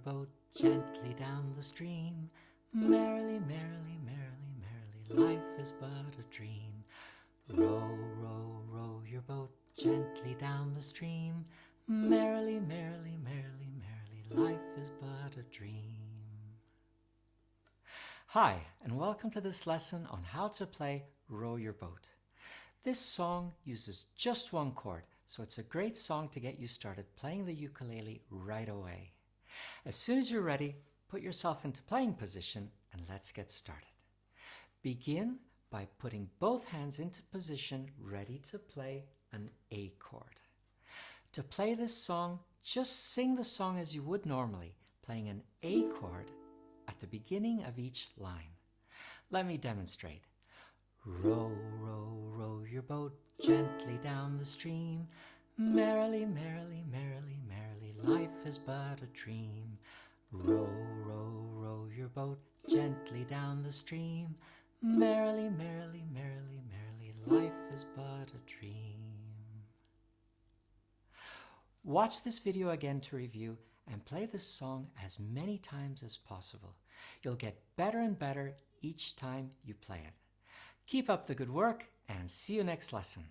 boat gently down the stream. Merrily, merrily, merrily, merrily, life is but a dream. Row, row, row your boat gently down the stream. Merrily, merrily, merrily, merrily, life is but a dream. Hi, and welcome to this lesson on how to play Row Your Boat. This song uses just one chord, so it's a great song to get you started playing the ukulele right away. As soon as you're ready, put yourself into playing position and let's get started. Begin by putting both hands into position ready to play an A chord. To play this song, just sing the song as you would normally, playing an A chord at the beginning of each line. Let me demonstrate. Row, row, row your boat gently down the stream. Merrily, merrily, merrily, merrily, life is but a dream. Row, row, row your boat gently down the stream. Merrily, merrily, merrily, merrily, life is but a dream. Watch this video again to review and play this song as many times as possible. You'll get better and better each time you play it. Keep up the good work and see you next lesson.